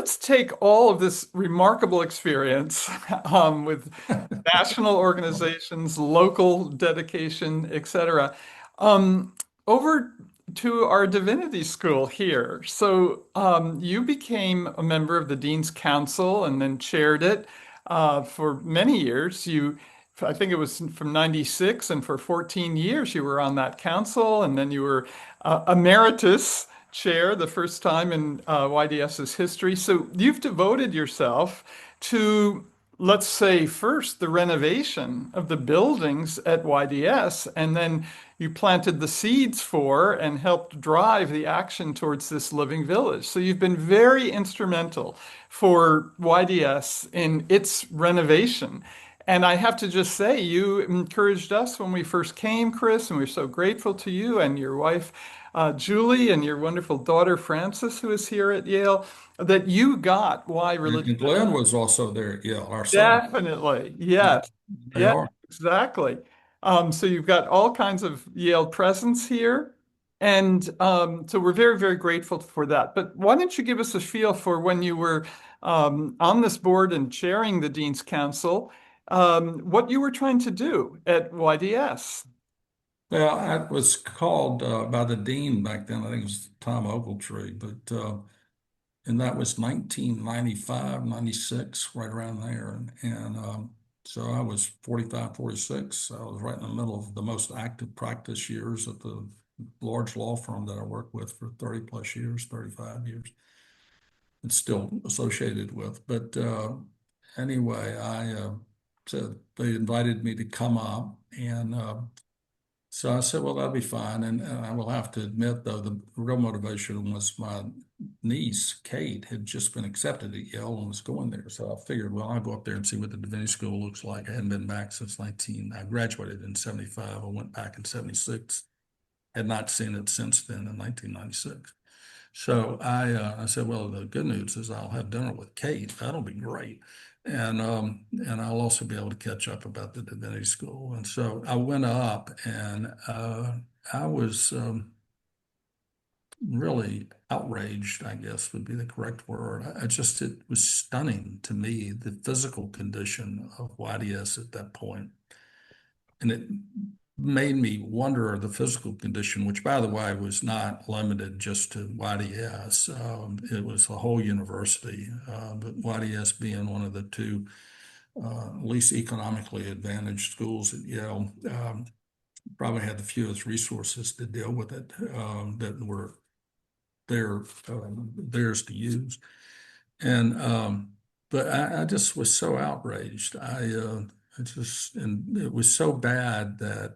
let's take all of this remarkable experience with national organizations, local dedication, etc., um, over to our divinity school here. So you became a member of the Dean's Council and then chaired it for many years. I think it was from 96, and for 14 years you were on that council, and then you were emeritus chair the first time in YDS's history. So you've devoted yourself to, let's say, first the renovation of the buildings at YDS, and then you planted the seeds for and helped drive the action towards this living village. So you've been very instrumental for YDS in its renovation. And I have to just say, you encouraged us when we first came, Chris, and we're so grateful to you and your wife, Julie, and your wonderful daughter, Frances, who is here at Yale, that you got why religion. And Glenn was also there at Yale, our son. Definitely. Yeah, Yes. they Yeah, are. exactly. So you've got all kinds of Yale presence here. And so we're very, very grateful for that. But why don't you give us a feel for when you were on this board and chairing the Dean's Council, what you were trying to do at YDS? Well, I was called by the dean back then. I think it was Tom Ogletree, but and that was 1995, 96, right around there. And so I was 45, 46. I was right in the middle of the most active practice years at the large law firm that I worked with for 30 plus years, 35 years, and still associated with. But anyway, I said they invited me to come up, and so I said, well, that'll be fine. And I will have to admit, though, the real motivation was my niece, Kate, had just been accepted at Yale and was going there. So I figured, well, I'll go up there and see what the divinity school looks like. I hadn't been back since I graduated in 75. I went back in 76, had not seen it since then in 1996. So I said, well, the good news is I'll have dinner with Kate. That'll be great. And I'll also be able to catch up about the divinity school. And so I went up and I was really outraged, I guess would be the correct word. It was stunning to me, the physical condition of YDS at that point. And it made me wonder the physical condition, which, by the way, was not limited just to YDS. It was the whole university, but YDS being one of the two least economically advantaged schools at Yale, probably had the fewest resources to deal with it that were theirs to use. And but I just was so outraged. And it was so bad that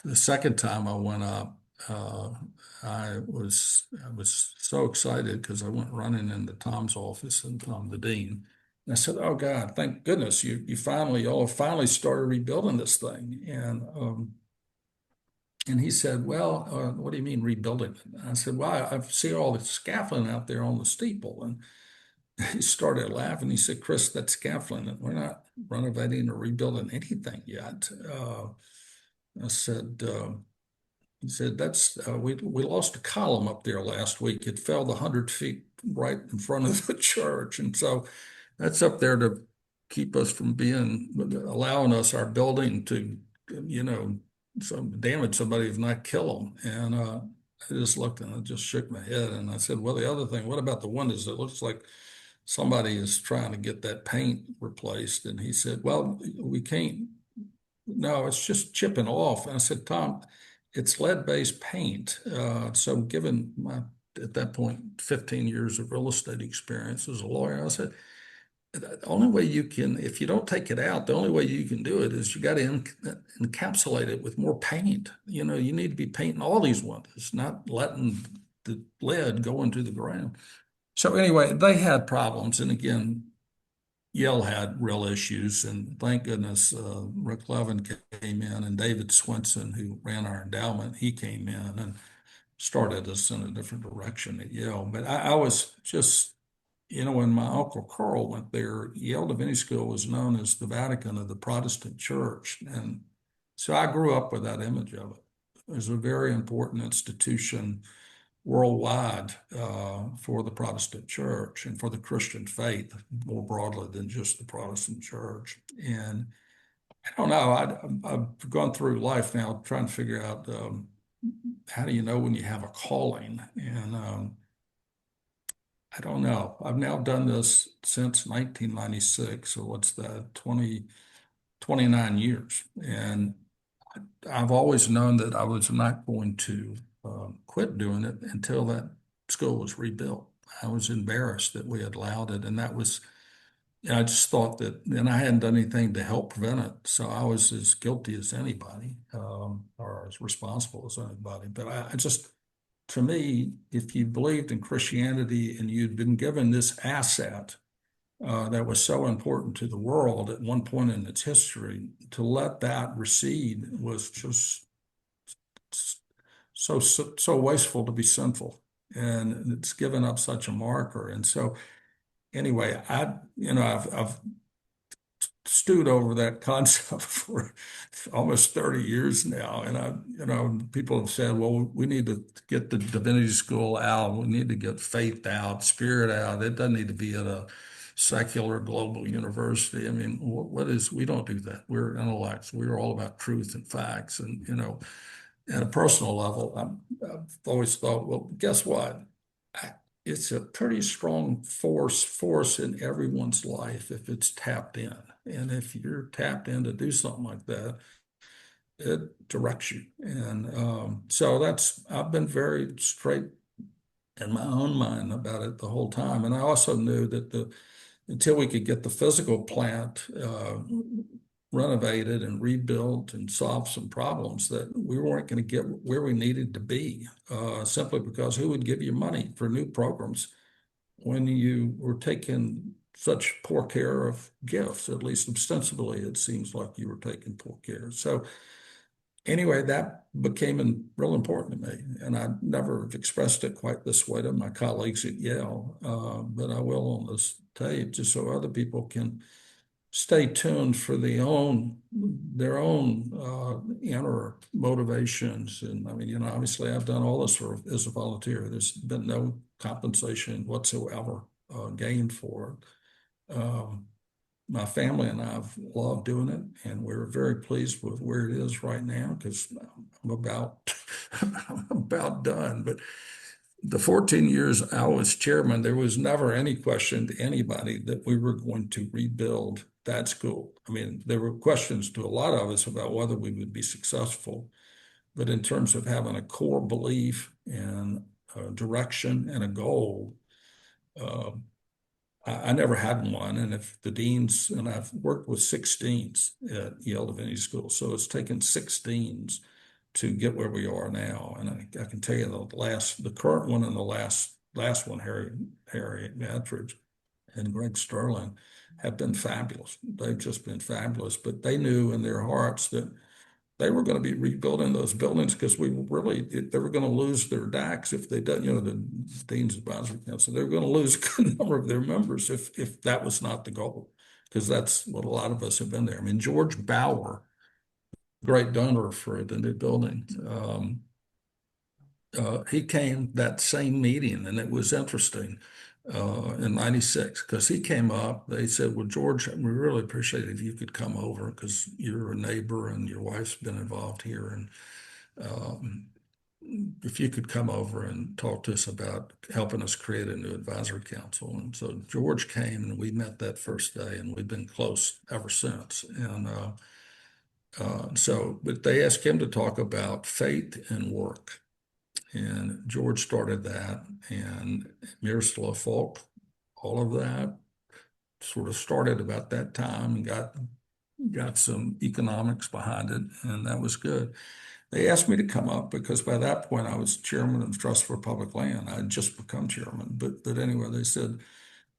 the second time I went up, I was so excited because I went running into Tom's office and Tom, the dean. And I said, "Oh God, thank goodness y'all finally started rebuilding this thing." And he said, "Well, what do you mean rebuilding it?" And I said, "Well, I see all the scaffolding out there on the steeple." And he started laughing. He said, "Chris, that's scaffolding. And we're not renovating or rebuilding anything yet." I said, he said, we lost a column up there last week. It fell 100 feet right in front of the church. And so that's up there to keep us from allowing us, our building to, damage somebody, if not kill them. And I just looked and I just shook my head. And I said, well, the other thing, what about the windows? It looks like somebody is trying to get that paint replaced. And he said, well, we can't. No, it's just chipping off. And I said, Tom, it's lead-based paint. So given my, at that point, 15 years of real estate experience as a lawyer, I said, the only way you can, if you don't take it out, the only way you can do it is you got to encapsulate it with more paint. You need to be painting all these windows, not letting the lead go into the ground. So anyway, they had problems. And again, Yale had real issues, and thank goodness Rick Levin came in, and David Swenson, who ran our endowment, he came in and started us in a different direction at Yale. But I was just, when my Uncle Carl went there, Yale Divinity School was known as the Vatican of the Protestant Church. And so I grew up with that image of it. It was a very important institution worldwide for the Protestant church and for the Christian faith more broadly than just the Protestant church. And I don't know, I've gone through life now trying to figure out how do you know when you have a calling? And I don't know. I've now done this since 1996. So what's that, 29 years. And I've always known that I was not going to quit doing it until that school was rebuilt. I was embarrassed that we had allowed it. And that was, I just thought that, and I hadn't done anything to help prevent it. So I was as guilty as anybody, or as responsible as anybody. But I just, to me, if you believed in Christianity and you'd been given this asset that was so important to the world at one point in its history, to let that recede was just so wasteful to be sinful. And it's given up such a marker. And so anyway, I've stewed over that concept for almost 30 years now. And people have said, well, we need to get the divinity school out. We need to get faith out, spirit out. It doesn't need to be at a secular global university. I mean, we don't do that. We're intellects. We're all about truth and facts. And, at a personal level, I've always thought, well, guess what? It's a pretty strong force in everyone's life if it's tapped in. And if you're tapped in to do something like that, it directs you. And so I've been very straight in my own mind about it the whole time. And I also knew that until we could get the physical plant renovated and rebuilt and solve some problems, that we weren't going to get where we needed to be, simply because who would give you money for new programs when you were taking such poor care of gifts? At least ostensibly, it seems like you were taking poor care. So anyway, that became real important to me. And I never expressed it quite this way to my colleagues at Yale, but I will on this tape just so other people can stay tuned for their own inner motivations. And I mean, obviously I've done all this as a volunteer. There's been no compensation whatsoever gained for it. My family and I've loved doing it, and we're very pleased with where it is right now because I'm about I'm about done. But the 14 years I was chairman, there was never any question to anybody that we were going to rebuild that school. I mean, there were questions to a lot of us about whether we would be successful, but in terms of having a core belief and a direction and a goal, uh, I never had one. And if the deans, and I've worked with 6 deans at Yale Divinity School, so it's taken 6 deans to get where we are now. And I can tell you the current one and the last one, Harry Attridge and Greg Sterling, have been fabulous. They've just been fabulous. But they knew in their hearts that they were going to be rebuilding those buildings because they were going to lose their DACs if they did, the Dean's Advisory Council. They were going to lose a good number of their members if that was not the goal, because that's what a lot of us have been there. I mean, George Bauer, great donor for the new building, he came that same meeting, and it was interesting in '96 because he came up. They said, well, George, we really appreciate it if you could come over because you're a neighbor and your wife's been involved here. And um, if you could come over and talk to us about helping us create a new advisory council. And so George came and we met that first day, and we've been close ever since. And but they asked him to talk about faith and work. And George started that, and Miroslav Falk, all of that sort of started about that time and got some economics behind it, and that was good. They asked me to come up because by that point I was chairman of the Trust for Public Land. I had just become chairman, but anyway, they said,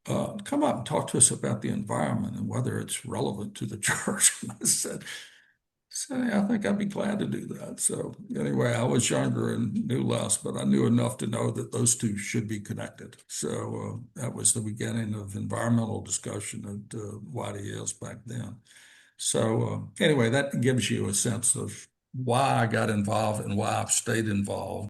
come up and talk to us about the environment and whether it's relevant to the church. And I said, so yeah, I think I'd be glad to do that. So anyway, I was younger and knew less, but I knew enough to know that those two should be connected. So that was the beginning of environmental discussion at YDS back then. So anyway, that gives you a sense of why I got involved and why I've stayed involved.